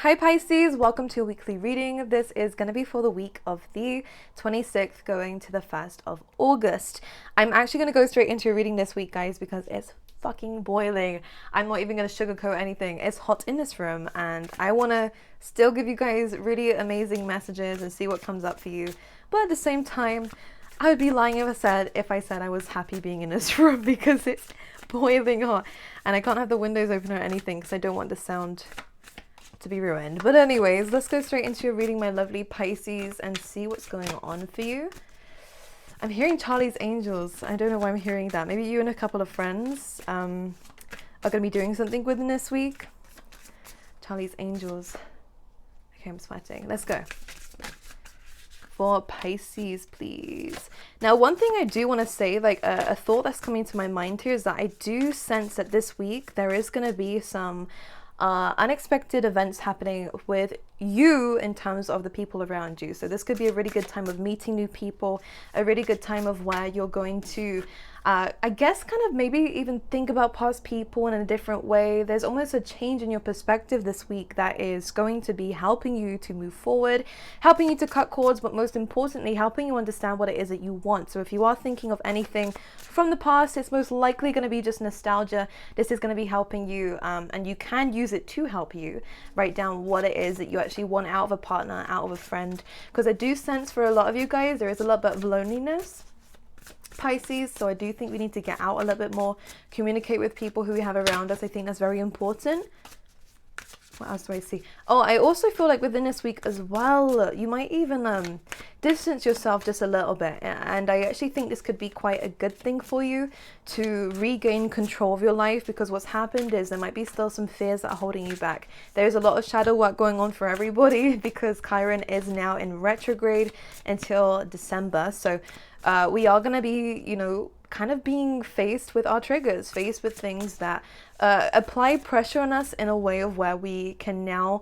Hi Pisces, welcome to your weekly reading. This is going to be for the week of the 26th going to the 1st of August. I'm actually going to go straight into your reading this week, guys, because it's fucking boiling. I'm not even going to sugarcoat anything. It's hot in this room and I want to still give you guys really amazing messages and see what comes up for you. But at the same time, I would be lying if I said I was happy being in this room because it's boiling hot and I can't have the windows open or anything because I don't want the sound to be ruined. But anyways, let's go straight into your reading, my lovely Pisces, and see what's going on for you. I'm hearing Charlie's Angels. I don't know why I'm hearing that. Maybe you and a couple of friends are going to be doing something within this week. Charlie's Angels. Okay, I'm sweating. Let's go. For Pisces, please. Now, one thing I do want to say, like a thought that's coming to my mind here is that I do sense that this week there is going to be some unexpected events happening with you in terms of the people around you. So this could be a really good time of meeting new people, a really good time of where you're going to I guess kind of maybe even think about past people in a different way. There's almost a change in your perspective this week that is going to be helping you to move forward, helping you to cut cords, but most importantly, helping you understand what it is that you want. So if you are thinking of anything from the past, it's most likely going to be just nostalgia. This is going to be helping you, and you can use it to help you write down what it is that you actually want out of a partner, out of a friend. Because I do sense for a lot of you guys, there is a little bit of loneliness, Pisces, so I do think we need to get out a little bit more, communicate with people who we have around us. I think that's very important. What else do I see? Oh, I also feel like within this week as well, you might even distance yourself just a little bit. And I actually think this could be quite a good thing for you to regain control of your life, because what's happened is there might be still some fears that are holding you back. There's a lot of shadow work going on for everybody because Chiron is now in retrograde until December. So we are going to be, you know, kind of being faced with our triggers, faced with things that apply pressure on us in a way of where we can now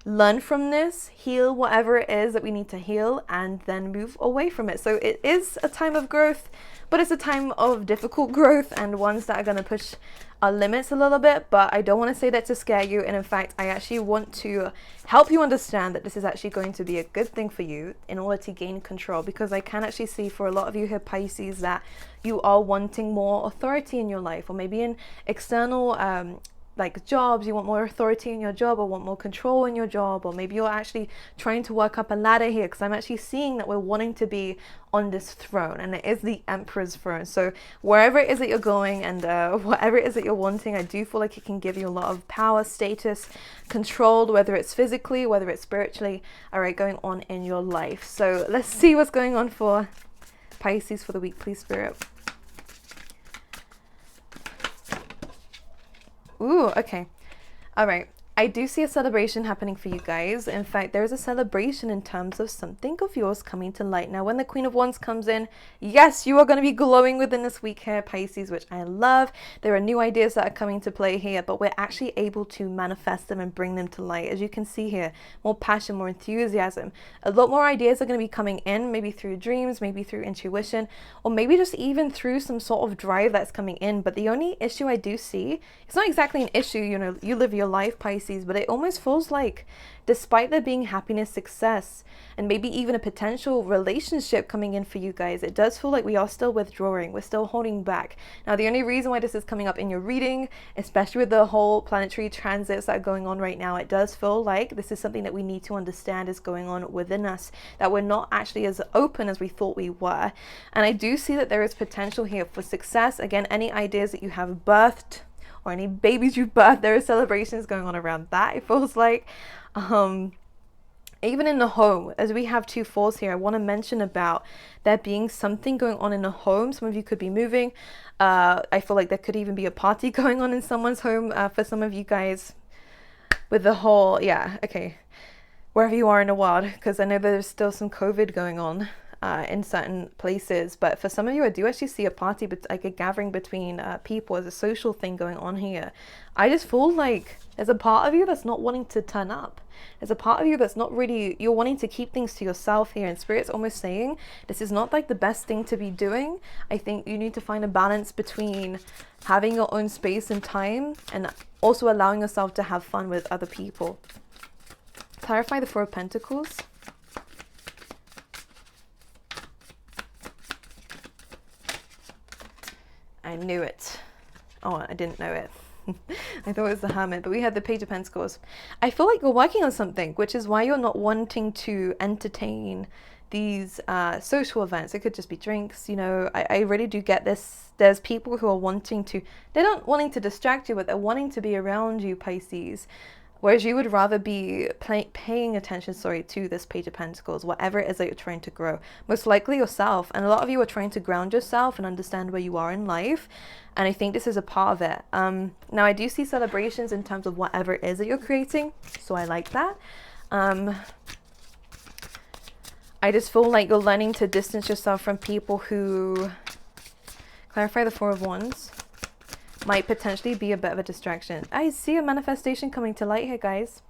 learn from this, heal whatever it is that we need to heal, and then move away from it. So it is a time of growth, but it's a time of difficult growth and ones that are going to push our limits a little bit. But I don't want to say that to scare you. And in fact, I actually want to help you understand that this is actually going to be a good thing for you in order to gain control, because I can actually see for a lot of you here, Pisces, that you are wanting more authority in your life, or maybe in external like jobs, you want more authority in your job or want more control in your job, or maybe you're actually trying to work up a ladder here, because I'm actually seeing that we're wanting to be on this throne, and it is the Emperor's throne. So wherever it is that you're going and whatever it is that you're wanting, I do feel like it can give you a lot of power, status, control, whether it's physically, whether it's spiritually, all right, going on in your life. So let's see what's going on for Pisces for the week, please, Spirit. Ooh, okay. All right. I do see a celebration happening for you guys. In fact, there's a celebration in terms of something of yours coming to light. Now, when the Queen of Wands comes in, yes, you are going to be glowing within this week here, Pisces, which I love. There are new ideas that are coming to play here, but we're actually able to manifest them and bring them to light. As you can see here, more passion, more enthusiasm. A lot more ideas are going to be coming in, maybe through dreams, maybe through intuition, or maybe just even through some sort of drive that's coming in. But the only issue I do see, it's not exactly an issue, you know, you live your life, Pisces, but it almost feels like despite there being happiness, success, and maybe even a potential relationship coming in for you guys, it does feel like we are still withdrawing, we're still holding back. Now, the only reason why this is coming up in your reading, especially with the whole planetary transits that are going on right now, it does feel like this is something that we need to understand is going on within us, that we're not actually as open as we thought we were. And I do see that there is potential here for success. Again, any ideas that you have birthed or any babies you birthed, there are celebrations going on around that, it feels like. Even in the home, as we have 2 fours here, I want to mention about there being something going on in the home. Some of you could be moving. I feel like there could even be a party going on in someone's home for some of you guys with the whole, yeah, okay, wherever you are in the world, because I know there's still some COVID going on in certain places, but for some of you, I do actually see a party, but like a gathering between people as a social thing going on here. I just feel like there's a part of you that's not wanting to turn up. There's a part of you that's not really, you're wanting to keep things to yourself here, and Spirit's almost saying this is not like the best thing to be doing. I think you need to find a balance between having your own space and time and also allowing yourself to have fun with other people. Clarify the Four of Pentacles. I knew it. Oh, I didn't know it. I thought it was the Hermit, but we had the Page of Pentacles. I feel like you're working on something, which is why you're not wanting to entertain these social events. It could just be drinks, you know. I really do get this. There's people who are wanting to, they're not wanting to distract you, but they're wanting to be around you, Pisces. Whereas you would rather be paying attention, to this Page of Pentacles, whatever it is that you're trying to grow. Most likely yourself. And a lot of you are trying to ground yourself and understand where you are in life. And I think this is a part of it. Now, I do see celebrations in terms of whatever it is that you're creating. So I like that. I just feel like you're learning to distance yourself from people who, clarify the Four of Wands, might potentially be a bit of a distraction. I see a manifestation coming to light here, guys.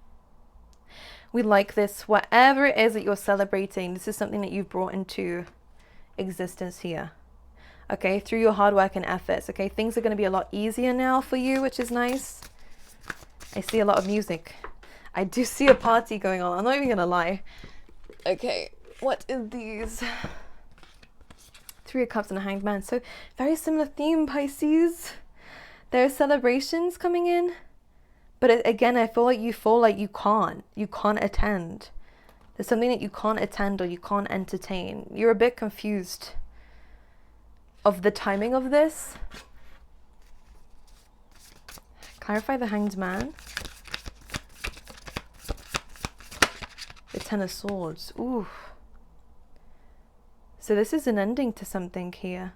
We like this. Whatever it is that you're celebrating, this is something that you've brought into existence here. Okay, through your hard work and efforts. Okay, things are going to be a lot easier now for you, which is nice. I see a lot of music. I do see a party going on. I'm not even going to lie. Okay, what is these? Three of Cups and a Hanged Man. So, very similar theme, Pisces. There are celebrations coming in, but again, I feel like you can't attend. There's something that you can't attend or you can't entertain. You're a bit confused of the timing of this. Clarify the Hanged Man. The Ten of Swords. Ooh. So this is an ending to something here.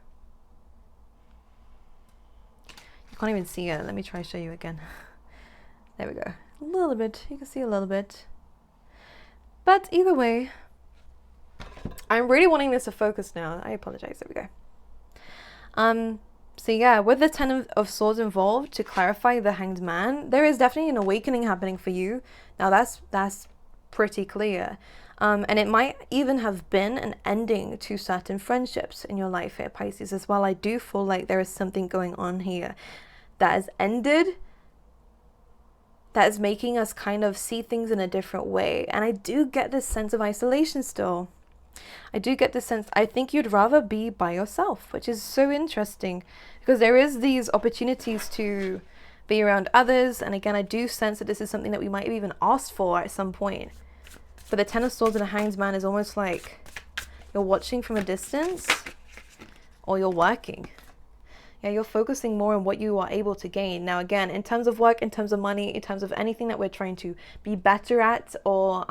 Can't even see it. Let me try to show you again. There we go. A little bit. You can see a little bit. But either way, I'm really wanting this to focus now. I apologize. There we go. So yeah, with the Ten of Swords involved, to clarify the Hanged Man, there is definitely an awakening happening for you. Now that's pretty clear. And it might even have been an ending to certain friendships in your life here, Pisces, as well. I do feel like there is something going on here that has ended, that is making us kind of see things in a different way. And I do get this sense of isolation still. I do get this sense, I think you'd rather be by yourself, which is so interesting, because there is these opportunities to be around others. And again, I do sense that this is something that we might have even asked for at some point. But the Ten of Swords and the Hanged Man is almost like you're watching from a distance, or you're working. Yeah, you're focusing more on what you are able to gain. Now, again, in terms of work, in terms of money, in terms of anything that we're trying to be better at, or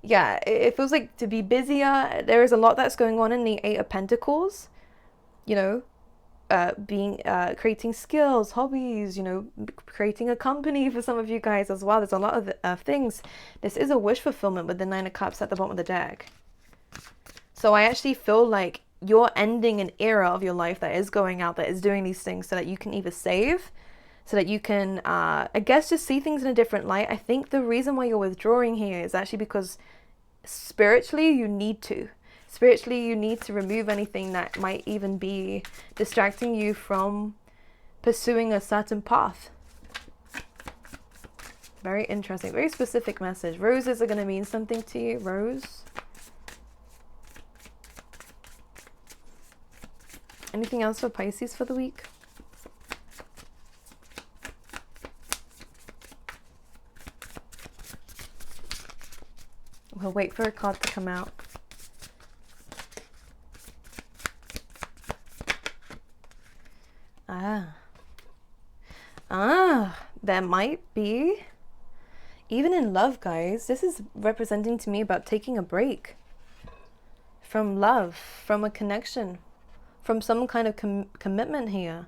yeah, it feels like to be busier. There is a lot that's going on in the Eight of Pentacles. You know, creating skills, hobbies, you know, creating a company for some of you guys as well. There's a lot of things. This is a wish fulfillment with the Nine of Cups at the bottom of the deck. So I actually feel like you're ending an era of your life that is going out, that is doing these things so that you can either save, so that you can, I guess, just see things in a different light. I think the reason why you're withdrawing here is actually because spiritually you need to. Spiritually, you need to remove anything that might even be distracting you from pursuing a certain path. Very interesting, very specific message. Roses are going to mean something to you. Rose. Anything else for Pisces for the week? We'll wait for a card to come out. There might be, even in love, guys, this is representing to me about taking a break from love, from a connection, from some kind of commitment here.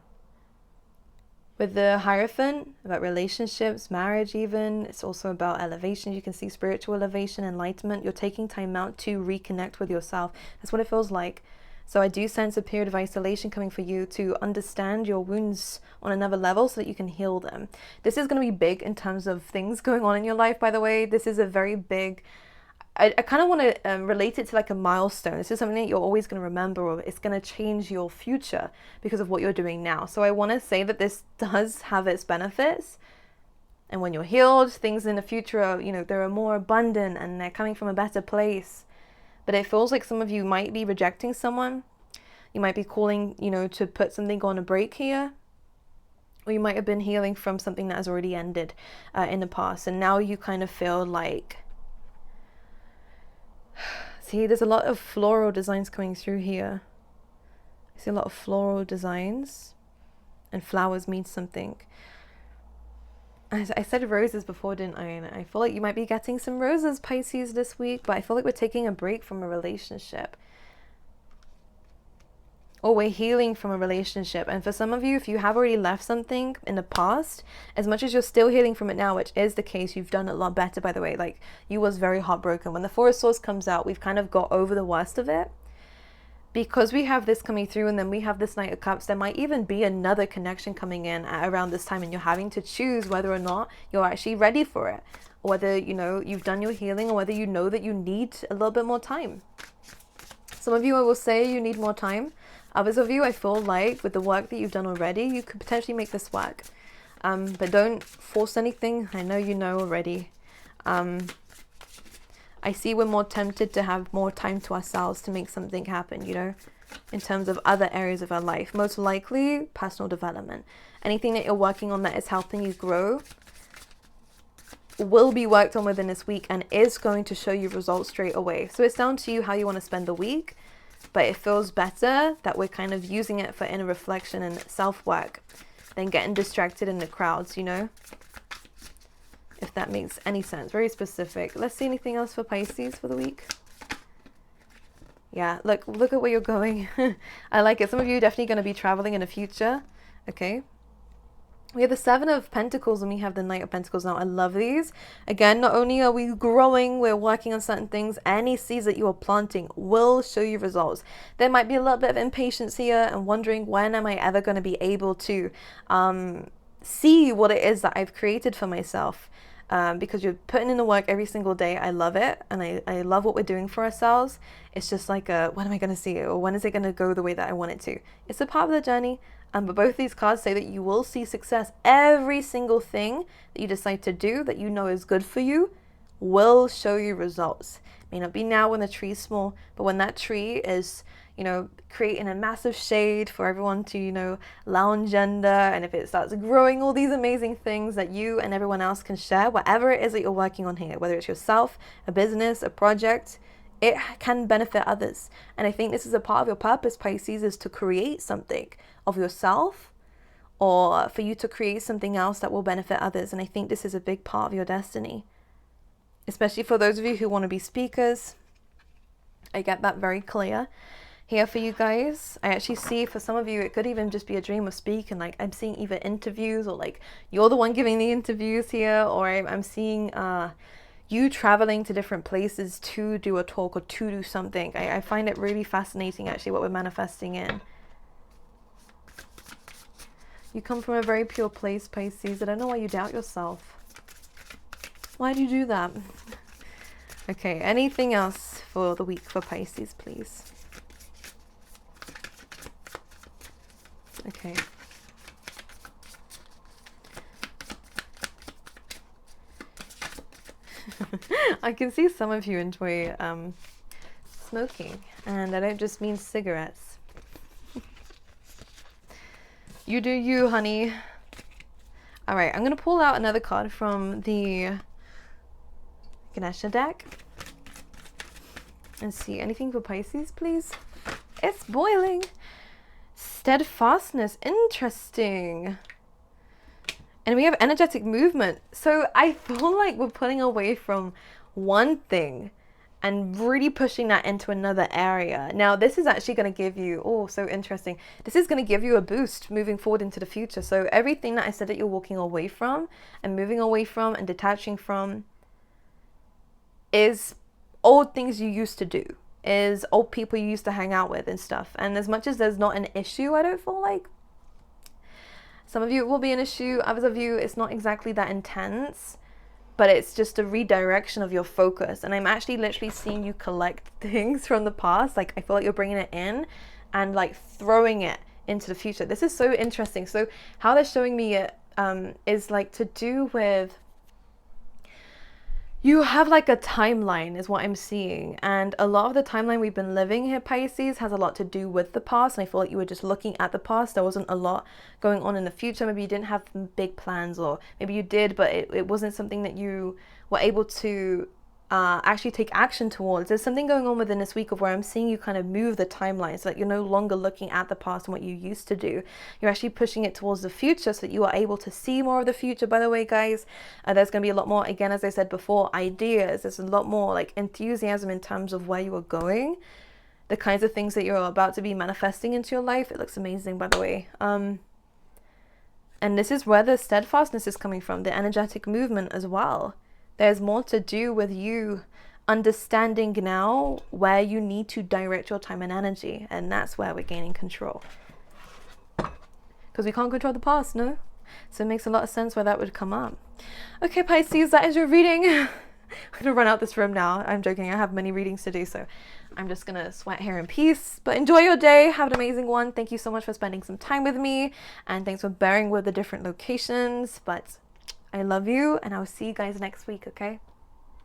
With the Hierophant, about relationships, marriage even. It's also about elevation. You can see spiritual elevation, enlightenment. You're taking time out to reconnect with yourself. That's what it feels like. So I do sense a period of isolation coming for you to understand your wounds on another level so that you can heal them. This is going to be big in terms of things going on in your life, by the way. This is a very big... I kind of want to relate it to like a milestone. This is something that you're always going to remember, or it's going to change your future because of what you're doing now. So I want to say that this does have its benefits. And when you're healed, things in the future are, they're more abundant and they're coming from a better place. But it feels like some of you might be rejecting someone. You might be calling, to put something on a break here. Or you might have been healing from something that has already ended in the past. And now you kind of feel like, see, there's a lot of floral designs coming through here. I see a lot of floral designs. And flowers mean something. I said roses before, didn't I? And I feel like you might be getting some roses, Pisces, this week. But I feel like we're taking a break from a relationship. Or we're healing from a relationship. And for some of you, if you have already left something in the past, as much as you're still healing from it now, which is the case, you've done a lot better, by the way. Like, you was very heartbroken. When the Four of Swords comes out, we've kind of got over the worst of it. Because we have this coming through and then we have this Knight of Cups, there might even be another connection coming in at around this time, and you're having to choose whether or not you're actually ready for it. Or whether, you've done your healing, or whether you know that you need a little bit more time. Some of you, I will say, you need more time. Others of you, I feel like with the work that you've done already, you could potentially make this work. But don't force anything. I know you know already. I see we're more tempted to have more time to ourselves to make something happen, in terms of other areas of our life. Most likely, personal development. Anything that you're working on that is helping you grow will be worked on within this week and is going to show you results straight away. So it's down to you how you want to spend the week. But it feels better that we're kind of using it for inner reflection and self-work than getting distracted in the crowds, If that makes any sense. Very specific. Let's see anything else for Pisces for the week. Yeah, look at where you're going. I like it. Some of you are definitely going to be traveling in the future. Okay. We have the Seven of Pentacles and we have the Knight of Pentacles now. I love these. Again, not only are we growing, we're working on certain things. Any seeds that you are planting will show you results. There might be a little bit of impatience here and wondering, when am I ever going to be able to see what it is that I've created for myself? Because you're putting in the work every single day. I love it. And I love what we're doing for ourselves. It's just like, when am I going to see it? Or when is it going to go the way that I want it to? It's a part of the journey. But both these cards say that you will see success. Every single thing that you decide to do that you know is good for you will show you results. It may not be now when the tree's small, but when that tree is, creating a massive shade for everyone to, lounge under. And if it starts growing all these amazing things that you and everyone else can share, whatever it is that you're working on here, whether it's yourself, a business, a project, it can benefit others. And I think this is a part of your purpose, Pisces, is to create something of yourself, or for you to create something else that will benefit others. And I think this is a big part of your destiny, especially for those of you who want to be speakers. I get that very clear here for you guys. I actually see for some of you, it could even just be a dream of speaking. Like, I'm seeing either interviews, or like you're the one giving the interviews here, or I'm seeing you traveling to different places to do a talk or to do something. I find it really fascinating, actually, what we're manifesting in. You come from a very pure place, Pisces. I don't know why you doubt yourself. Why do you do that? Okay, anything else for the week for Pisces, please? Okay. I can see some of you enjoy smoking, and I don't just mean cigarettes. You do you, honey. All right, I'm going to pull out another card from the Ganesha deck and see anything for Pisces, please. It's boiling. Steadfastness. Interesting. And we have energetic movement. So I feel like we're pulling away from one thing and really pushing that into another area. Now, this is actually going to give you, oh, so interesting. This is going to give you a boost moving forward into the future. So everything that I said that you're walking away from and moving away from and detaching from is old things you used to do, is old people you used to hang out with and stuff. And as much as there's not an issue, I don't feel like, some of you it will be an issue, others of you it's not exactly that intense, but it's just a redirection of your focus. And I'm actually literally seeing you collect things from the past. Like, I feel like you're bringing it in and like throwing it into the future. This is so interesting. So how they're showing me it is like to do with, you have like a timeline is what I'm seeing, and a lot of the timeline we've been living here, Pisces, has a lot to do with the past, and I feel like you were just looking at the past. There wasn't a lot going on in the future. Maybe you didn't have big plans, or maybe you did, but it wasn't something that you were able to actually take action towards. There's something going on within this week of where I'm seeing you kind of move the timeline, so that you're no longer looking at the past and what you used to do. You're actually pushing it towards the future, so that you are able to see more of the future. By the way, guys, there's going to be a lot more, again, as I said before, ideas. There's a lot more like enthusiasm in terms of where you are going, the kinds of things that you're about to be manifesting into your life. It looks amazing, by the way. And this is where the steadfastness is coming from, the energetic movement as well. There's more to do with you understanding now where you need to direct your time and energy. And that's where we're gaining control. Because we can't control the past, no? So it makes a lot of sense where that would come up. Okay, Pisces, that is your reading. I'm going to run out this room now. I'm joking. I have many readings to do, so I'm just going to sweat here in peace. But enjoy your day. Have an amazing one. Thank you so much for spending some time with me. And thanks for bearing with the different locations. But I love you, and I'll see you guys next week, okay?